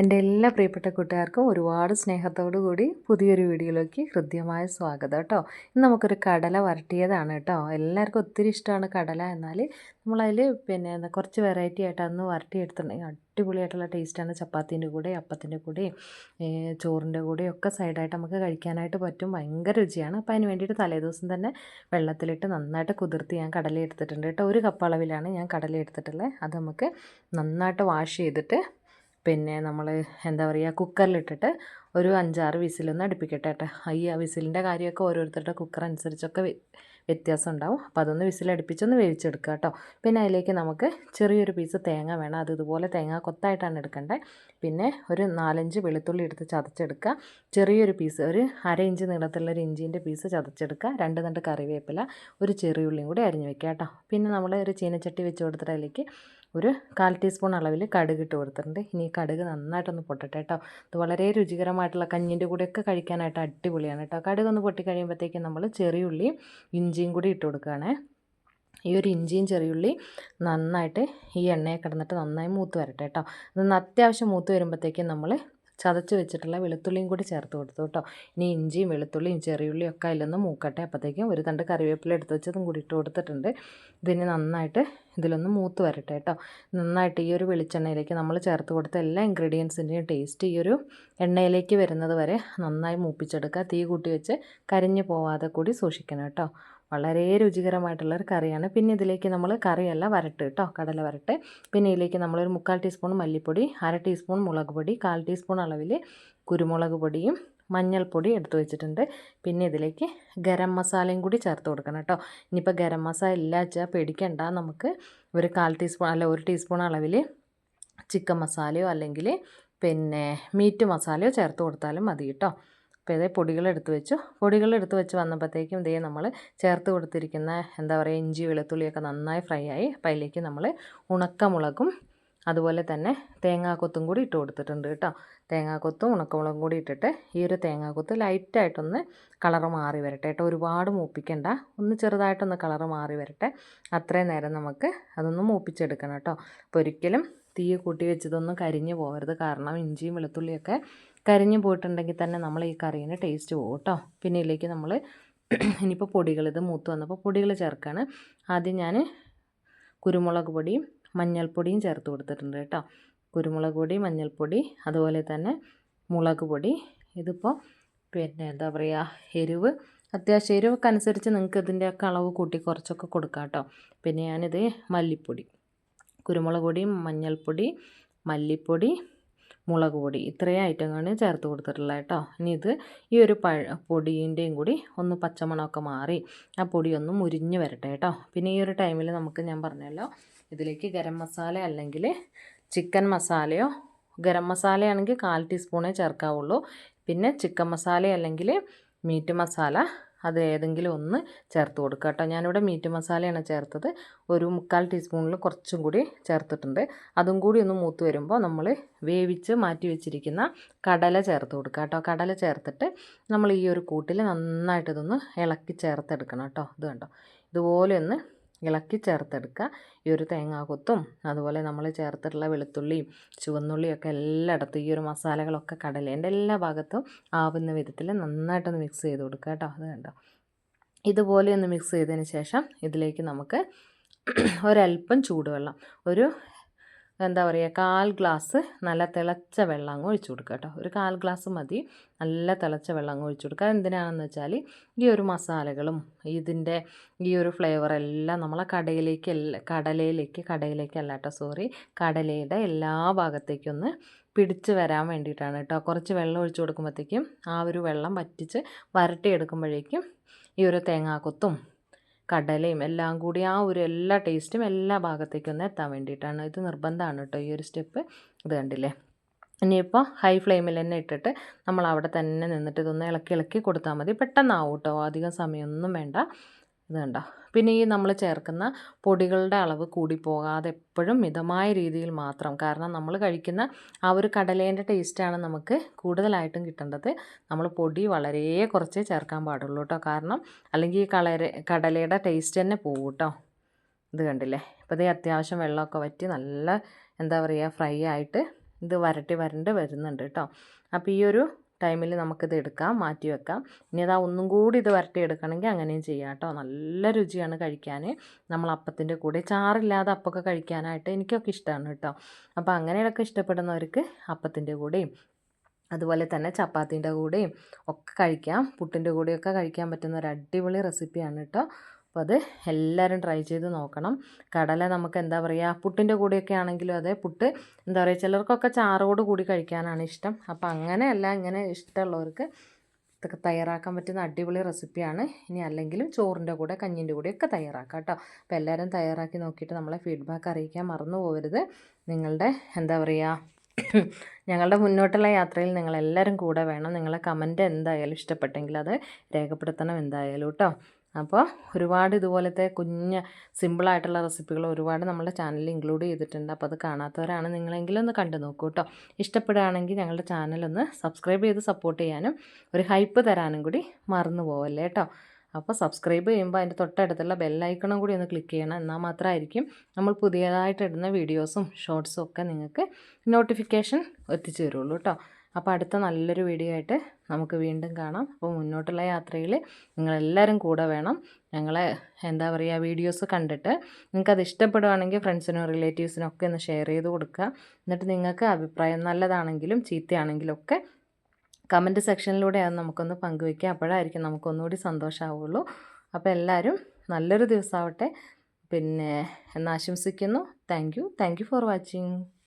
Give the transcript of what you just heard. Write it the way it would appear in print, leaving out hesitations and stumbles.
എൻ്റെ എല്ലാ പ്രിയപ്പെട്ട കൂട്ടുകാർക്കും ഒരുപാട് സ്നേഹത്തോടു കൂടി പുതിയൊരു വീഡിയോയിലേക്ക് ഹൃദ്യമായ സ്വാഗതം കേട്ടോ. ഇന്ന് നമുക്കൊരു കടല വരട്ടിയതാണ് കേട്ടോ. എല്ലാവർക്കും ഒത്തിരി ഇഷ്ടമാണ് കടല. എന്നാൽ നമ്മളതിൽ കുറച്ച് വെറൈറ്റി ആയിട്ട് അന്ന് വരട്ടിയെടുത്തിട്ടുണ്ടെങ്കിൽ അടിപൊളിയായിട്ടുള്ള ടേസ്റ്റാണ്. ചപ്പാത്തീൻ്റെ കൂടെ, അപ്പത്തിൻ്റെ കൂടെയും ചോറിൻ്റെ കൂടെയും ഒക്കെ സൈഡായിട്ട് നമുക്ക് കഴിക്കാനായിട്ട് പറ്റും. ഭയങ്കര രുചിയാണ്. അപ്പോൾ അതിന് വേണ്ടിയിട്ട് തലേദിവസം തന്നെ വെള്ളത്തിലിട്ട് നന്നായിട്ട് കുതിർത്ത് ഞാൻ കടല എടുത്തിട്ടുണ്ട് കേട്ടോ. 1 കപ്പ് അളവിലാണ് ഞാൻ കടല എടുത്തിട്ടുള്ളത്. അത് നമുക്ക് നന്നായിട്ട് വാഷ് ചെയ്തിട്ട് നമ്മൾ കുക്കറിലിട്ടിട്ട് ഒരു 5-6 വിസിലൊന്ന് അടുപ്പിക്കട്ടെ കേട്ടോ. ഈ വിസിലിൻ്റെ കാര്യമൊക്കെ ഓരോരുത്തരുടെ കുക്കർ അനുസരിച്ചൊക്കെ വ്യത്യാസം ഉണ്ടാവും. അപ്പോൾ അതൊന്ന് വിസിലടുപ്പിച്ചൊന്ന് വേവിച്ചെടുക്കുക കേട്ടോ. പിന്നെ അതിലേക്ക് നമുക്ക് ചെറിയൊരു പീസ് തേങ്ങ വേണം. അത് ഇതുപോലെ തേങ്ങ കൊത്തായിട്ടാണ് എടുക്കേണ്ടത്. പിന്നെ ഒരു 4-5 വെളുത്തുള്ളി എടുത്ത് ചതച്ചെടുക്കുക. ചെറിയൊരു പീസ് ഒരു 1/2 ഇഞ്ച് നീളത്തിലുള്ളൊരു ഇഞ്ചിൻ്റെ പീസ് ചതച്ചെടുക്കുക. 2 തണ്ട് കറിവേപ്പില, ഒരു ചെറിയുള്ളിയും കൂടി അരിഞ്ഞ് വെക്കുക കേട്ടോ. പിന്നെ നമ്മൾ ഒരു ചീനച്ചട്ടി വെച്ച് കൊടുത്തിട്ട് അതിലേക്ക് ഒരു 1/4 ടീസ്പൂൺ അളവിൽ കടുക് ഇട്ട് കൊടുത്തിട്ടുണ്ട്. ഇനി കടുക് നന്നായിട്ടൊന്ന് പൊട്ടട്ടെ കേട്ടോ. ഇത് വളരെ രുചികരമായിട്ടുള്ള കഞ്ഞിൻ്റെ കൂടെയൊക്കെ കഴിക്കാനായിട്ട് അടിപൊളിയാണ് കേട്ടോ. കടുകൊന്ന് പൊട്ടി കഴിയുമ്പോഴത്തേക്കും നമ്മൾ ചെറിയുള്ളിയും ഇഞ്ചിയും കൂടി ഇട്ട് കൊടുക്കുകയാണേ. ഈ ഒരു ഇഞ്ചിയും ചെറിയുള്ളി നന്നായിട്ട് ഈ എണ്ണയെ കിടന്നിട്ട് നന്നായി മൂത്ത് വരട്ടെ കേട്ടോ. അതൊന്ന് അത്യാവശ്യം മൂത്ത് വരുമ്പോഴത്തേക്കും നമ്മൾ ചതച്ച് വെച്ചിട്ടുള്ള വെളുത്തുള്ളിയും കൂടി ചേർത്ത് കൊടുത്തു കേട്ടോ. ഇനി ഇഞ്ചിയും വെളുത്തുള്ളിയും ചെറിയുള്ളിയും ഒക്കെ അതിലൊന്ന് മൂക്കട്ടെ. അപ്പോഴത്തേക്കും ഒരു തണ്ട് കറിവേപ്പില എടുത്ത് വെച്ചതും കൂടി ഇട്ട് കൊടുത്തിട്ടുണ്ട്. ഇതിന് നന്നായിട്ട് ഇതിലൊന്ന് മൂത്ത് വരട്ടെ കേട്ടോ. നന്നായിട്ട് ഈ ഒരു വെളിച്ചെണ്ണയിലേക്ക് നമ്മൾ ചേർത്ത് കൊടുത്ത എല്ലാ ഇൻഗ്രീഡിയൻസിൻ്റെയും ടേസ്റ്റ് ഈ ഒരു എണ്ണയിലേക്ക് വരുന്നത് വരെ നന്നായി മൂപ്പിച്ചെടുക്കുക. തീ കൂട്ടി വെച്ച് കരിഞ്ഞു പോവാതെ കൂടി സൂക്ഷിക്കണം കേട്ടോ. വളരെ രുചികരമായിട്ടുള്ളൊരു കറിയാണ്. പിന്നെ ഇതിലേക്ക് നമ്മൾ കറിയല്ല വരട്ട് കേട്ടോ, കടല വരട്ട്. പിന്നെ ഇതിലേക്ക് നമ്മളൊരു 3/4 ടീസ്പൂൺ മല്ലിപ്പൊടി, 1/2 ടീസ്പൂൺ മുളക് പൊടി, 1/4 ടീസ്പൂൺ അളവിൽ കുരുമുളക് പൊടിയും മഞ്ഞൾപ്പൊടി എടുത്ത് വെച്ചിട്ടുണ്ട്. പിന്നെ ഇതിലേക്ക് ഗരം മസാലയും കൂടി ചേർത്ത് കൊടുക്കണം കേട്ടോ. ഇനിയിപ്പോൾ ഗരം മസാല ഇല്ല വെച്ചാൽ പേടിക്കണ്ട. നമുക്ക് ഒരു 1/4 ടീസ്പൂൺ അല്ല 1 ടീസ്പൂൺ അളവിൽ ചിക്കൻ മസാലയോ അല്ലെങ്കിൽ മീറ്റ് മസാലയോ ചേർത്ത് കൊടുത്താലും മതി കേട്ടോ. അപ്പോൾ ഇതേ പൊടികളെടുത്ത് വെച്ച് വന്നപ്പോഴത്തേക്കും ഇതേ നമ്മൾ ചേർത്ത് കൊടുത്തിരിക്കുന്ന ഇഞ്ചി വെളുത്തുള്ളിയൊക്കെ നന്നായി ഫ്രൈ ആയി. അപ്പോൾ അതിലേക്ക് നമ്മൾ ഉണക്കമുളകും അതുപോലെ തന്നെ തേങ്ങാക്കൊത്തും കൂടി ഇട്ട് കൊടുത്തിട്ടുണ്ട് കേട്ടോ. തേങ്ങാക്കൊത്തും ഉണക്കമുളകും കൂടി ഇട്ടിട്ട് ഈ ഒരു തേങ്ങാക്കൊത്ത് ലൈറ്റായിട്ടൊന്ന് കളറ് മാറി വരട്ടെ കേട്ടോ. ഒരുപാട് മൂപ്പിക്കണ്ട, ഒന്ന് ചെറുതായിട്ടൊന്ന് കളറ് മാറി വരട്ടെ. അത്രയും നേരം നമുക്ക് അതൊന്ന് മൂപ്പിച്ചെടുക്കണം കേട്ടോ. അപ്പോൾ ഒരിക്കലും തീ കൂട്ടി വെച്ചതൊന്നും കരിഞ്ഞു പോകരുത്. കാരണം ഇഞ്ചിയും വെളുത്തുള്ളിയൊക്കെ കരിഞ്ഞു പോയിട്ടുണ്ടെങ്കിൽ തന്നെ നമ്മൾ ഈ കറീന് ടേസ്റ്റ് പോകും കേട്ടോ. പിന്നെ ഇതിലേക്ക് നമ്മൾ ഇനിയിപ്പോൾ പൊടികൾ, ഇത് മൂത്ത് വന്നപ്പോൾ പൊടികൾ ചേർക്കുകയാണ്. ആദ്യം ഞാൻ കുരുമുളക് പൊടിയും മഞ്ഞൾപ്പൊടിയും ചേർത്ത് കൊടുത്തിട്ടുണ്ട് കേട്ടോ. കുരുമുളക് പൊടി, മഞ്ഞൾപ്പൊടി, അതുപോലെ തന്നെ മുളക് പൊടി. ഇതിപ്പോൾ എരിവ് അത്യാവശ്യം എരിവൊക്കെ അനുസരിച്ച് നിങ്ങൾക്ക് ഇതിൻ്റെയൊക്കെ അളവ് കൂട്ടി കുറച്ചൊക്കെ കൊടുക്കാം കേട്ടോ. പിന്നെ ഞാനിത് മല്ലിപ്പൊടി, കുരുമുളക് പൊടി, മഞ്ഞൾപ്പൊടി, മല്ലിപ്പൊടി, മുളക് പൊടി, ഇത്രയും ഐറ്റങ്ങളാണ് ചേർത്ത് കൊടുത്തിട്ടുള്ളത് കേട്ടോ. ഇനി ഇത് ഈ ഒരു പൊടിൻ്റെയും കൂടി ഒന്ന് പച്ചമണമൊക്കെ മാറി ആ പൊടി ഒന്ന് മുരിഞ്ഞ് വരട്ടെ കേട്ടോ. പിന്നെ ഈ ഒരു ടൈമിൽ നമുക്ക് ഞാൻ പറഞ്ഞല്ലോ, ഇതിലേക്ക് ഗരം മസാല അല്ലെങ്കിൽ ചിക്കൻ മസാലയോ, ഗരം മസാലയാണെങ്കിൽ 1/4 ടീസ്പൂണേ ചേർക്കാവുള്ളൂ. പിന്നെ ചിക്കൻ മസാല അല്ലെങ്കിൽ മീറ്റ് മസാല അത് ഏതെങ്കിലും ഒന്ന് ചേർത്ത് കൊടുക്കുക കേട്ടോ. ഞാനിവിടെ മീറ്റ് മസാലയാണ് ചേർത്തത്. ഒരു 3/4 ടീസ്പൂണിൽ കുറച്ചും കൂടി ചേർത്തിട്ടുണ്ട്. അതും കൂടി ഒന്ന് മൂത്ത് വരുമ്പോൾ നമ്മൾ വേവിച്ച് മാറ്റി വെച്ചിരിക്കുന്ന കടല ചേർത്ത് കൊടുക്കുക കേട്ടോ. കടല ചേർത്തിട്ട് നമ്മൾ ഈ ഒരു കൂട്ടിൽ നന്നായിട്ട് ഇതൊന്ന് ഇളക്കി ചേർത്തെടുക്കണം കേട്ടോ. ഇത് കണ്ടോ, ഇതുപോലെ ഒന്ന് ഇളക്കി ചേർത്തെടുക്കുക. ഈ ഒരു തേങ്ങാക്കൊത്തും അതുപോലെ നമ്മൾ ചേർത്തിട്ടുള്ള വെളുത്തുള്ളിയും ചുവന്നുള്ളിയൊക്കെ എല്ലായിടത്തും ഈ ഒരു മസാലകളൊക്കെ കടലേൻ്റെ എല്ലാ ഭാഗത്തും ആവുന്ന വിധത്തിൽ നന്നായിട്ടൊന്ന് മിക്സ് ചെയ്ത് കൊടുക്കുക കേട്ടോ. അത് കണ്ടോ, ഇതുപോലെ ഒന്ന് മിക്സ് ചെയ്തതിന് ശേഷം ഇതിലേക്ക് നമുക്ക് ഒരല്പം ചൂടുവെള്ളം, ഒരു 1/4 ഗ്ലാസ് നല്ല തിളച്ച വെള്ളം അങ്ങ് ഒഴിച്ചു കൊടുക്കുക കേട്ടോ. ഒരു 1/4 ഗ്ലാസ് മതി. നല്ല തിളച്ച വെള്ളം അങ്ങ് ഒഴിച്ചു കൊടുക്കുക. എന്തിനാണെന്ന് വെച്ചാൽ ഈ ഒരു മസാലകളും ഇതിൻ്റെ ഈ ഒരു ഫ്ലേവറെല്ലാം നമ്മളെ കടലയുടെ എല്ലാ ഭാഗത്തേക്കും ഒന്ന് പിടിച്ച് വരാൻ വേണ്ടിയിട്ടാണ് കേട്ടോ. കുറച്ച് വെള്ളം ഒഴിച്ചു കൊടുക്കുമ്പോഴത്തേക്കും ആ ഒരു വെള്ളം വറ്റിച്ച് വരട്ടിയെടുക്കുമ്പോഴേക്കും ഈ ഒരു തേങ്ങാക്കൊത്തും കടലയും എല്ലാം കൂടി ആ ഒരു എല്ലാ ടേസ്റ്റും എല്ലാ ഭാഗത്തേക്കും ഒന്ന് എത്താൻ വേണ്ടിയിട്ടാണ്. ഇത് നിർബന്ധമാണ് കേട്ടോ ഈ ഒരു സ്റ്റെപ്പ്. ഇത് കണ്ടില്ലേ. ഇനിയിപ്പോൾ ഹൈ ഫ്ലെയിമിൽ തന്നെ ഇട്ടിട്ട് നമ്മൾ അവിടെ തന്നെ നിന്നിട്ട് ഇതൊന്ന് ഇളക്കി കൊടുത്താൽ മതി. പെട്ടെന്നാവും കേട്ടോ, അധികം സമയമൊന്നും വേണ്ട. ഇത് കണ്ടോ. പിന്നെ ഈ നമ്മൾ ചേർക്കുന്ന പൊടികളുടെ അളവ് കൂടി പോകാതെ എപ്പോഴും മിതമായ രീതിയിൽ മാത്രം. കാരണം നമ്മൾ കഴിക്കുന്ന ആ ഒരു കടലേൻ്റെ ടേസ്റ്റാണ് നമുക്ക് കൂടുതലായിട്ടും കിട്ടേണ്ടത്. നമ്മൾ പൊടി വളരെ കുറച്ചേ ചേർക്കാൻ പാടുള്ളൂ കേട്ടോ. കാരണം അല്ലെങ്കിൽ ഈ കടലയുടെ ടേസ്റ്റ് തന്നെ പോകും കേട്ടോ. ഇത് കണ്ടില്ലേ. ഇപ്പോൾ ഇത് അത്യാവശ്യം വെള്ളമൊക്കെ വറ്റി നല്ല ഫ്രൈ ആയിട്ട് ഇത് വരണ്ട് വരുന്നുണ്ട് കേട്ടോ. അപ്പോൾ ഈ ഒരു ടൈമിൽ നമുക്കിത് എടുക്കാം, മാറ്റി വെക്കാം. ഇനി അതാ ഒന്നും കൂടി ഇത് വരട്ടി എടുക്കണമെങ്കിൽ അങ്ങനെയും ചെയ്യാം കേട്ടോ. നല്ല രുചിയാണ് കഴിക്കാൻ. നമ്മൾ അപ്പത്തിൻ്റെ കൂടെ ചാറില്ലാതെ അപ്പമൊക്കെ കഴിക്കാനായിട്ട് എനിക്കൊക്കെ ഇഷ്ടമാണ് കേട്ടോ. അപ്പോൾ അങ്ങനെയൊക്കെ ഇഷ്ടപ്പെടുന്നവർക്ക് അപ്പത്തിൻ്റെ കൂടെയും അതുപോലെ തന്നെ ചപ്പാത്തിൻ്റെ കൂടെയും ഒക്കെ കഴിക്കാം, പുട്ടിൻ്റെ കൂടെയൊക്കെ കഴിക്കാൻ പറ്റുന്ന ഒരു അടിപൊളി റെസിപ്പിയാണ് കേട്ടോ. അപ്പോൾ അത് എല്ലാവരും ട്രൈ ചെയ്ത് നോക്കണം. കടല നമുക്ക് എന്താ പറയുക, പുട്ടിൻ്റെ കൂടെയൊക്കെ ആണെങ്കിലും അതെ, പുട്ട് എന്താ പറയുക, ചിലർക്കൊക്കെ ചാറോട് കൂടി കഴിക്കാനാണ് ഇഷ്ടം. അപ്പോൾ അങ്ങനെയല്ല, ഇങ്ങനെ ഇഷ്ടമുള്ളവർക്ക് ഇതൊക്കെ തയ്യാറാക്കാൻ പറ്റുന്ന അടിപൊളി റെസിപ്പിയാണ്. ഇനി അല്ലെങ്കിലും ചോറിൻ്റെ കൂടെ കഞ്ഞിൻ്റെ കൂടെയൊക്കെ തയ്യാറാക്കാം കേട്ടോ. അപ്പോൾ എല്ലാവരും തയ്യാറാക്കി നോക്കിയിട്ട് നമ്മളെ ഫീഡ്ബാക്ക് അറിയിക്കാൻ മറന്നു പോകരുത്. നിങ്ങളുടെ എന്താ പറയുക, ഞങ്ങളുടെ മുന്നോട്ടുള്ള യാത്രയിൽ നിങ്ങളെല്ലാവരും കൂടെ വേണം. നിങ്ങളെ കമൻറ്റ് എന്തായാലും ഇഷ്ടപ്പെട്ടെങ്കിൽ അത് രേഖപ്പെടുത്തണം എന്തായാലും കേട്ടോ. അപ്പോൾ ഒരുപാട് ഇതുപോലത്തെ കുഞ്ഞ് സിമ്പിളായിട്ടുള്ള റെസിപ്പികൾ ഒരുപാട് നമ്മുടെ ചാനലിൽ ഇൻക്ലൂഡ് ചെയ്തിട്ടുണ്ട്. അപ്പോൾ അത് കാണാത്തവരാണ് നിങ്ങളെങ്കിലും ഒന്ന് കണ്ടു നോക്കൂ കേട്ടോ. ഇഷ്ടപ്പെടുകയാണെങ്കിൽ ഞങ്ങളുടെ ചാനലൊന്ന് സബ്സ്ക്രൈബ് ചെയ്ത് സപ്പോർട്ട് ചെയ്യാനും ഒരു ഹൈപ്പ് തരാനും കൂടി മറന്നു പോവല്ലേ കേട്ടോ. അപ്പോൾ സബ്സ്ക്രൈബ് ചെയ്യുമ്പോൾ അതിൻ്റെ തൊട്ടടുത്തുള്ള ബെല്ലൈക്കണും കൂടി ഒന്ന് ക്ലിക്ക് ചെയ്യണം. എന്നാൽ മാത്രമായിരിക്കും നമ്മൾ പുതിയതായിട്ട് ഇടുന്ന വീഡിയോസും ഷോർട്സും ഒക്കെ നിങ്ങൾക്ക് നോട്ടിഫിക്കേഷൻ എത്തിച്ചു തരുള്ളൂ കേട്ടോ. അപ്പോൾ അടുത്ത നല്ലൊരു വീഡിയോ ആയിട്ട് നമുക്ക് വീണ്ടും കാണാം. അപ്പോൾ മുന്നോട്ടുള്ള യാത്രയിൽ നിങ്ങളെല്ലാവരും കൂടെ വേണം. ഞങ്ങളെ എന്താ പറയുക, വീഡിയോസ് കണ്ടിട്ട് നിങ്ങൾക്കത് ഇഷ്ടപ്പെടുകയാണെങ്കിൽ ഫ്രണ്ട്സിനും റിലേറ്റീവ്സിനും ഒക്കെ ഒന്ന് ഷെയർ ചെയ്ത് കൊടുക്കുക. എന്നിട്ട് നിങ്ങൾക്ക് അഭിപ്രായം നല്ലതാണെങ്കിലും ചീത്തയാണെങ്കിലും ഒക്കെ കമൻറ്റ് സെക്ഷനിലൂടെ അത് നമുക്കൊന്ന് പങ്കുവയ്ക്കുക. അപ്പോഴായിരിക്കും നമുക്കൊന്നുകൂടി സന്തോഷമാവുള്ളൂ. അപ്പോൾ എല്ലാവരും നല്ലൊരു ദിവസമാവട്ടെ പിന്നെ എന്നാശംസിക്കുന്നു. Thank you for watching.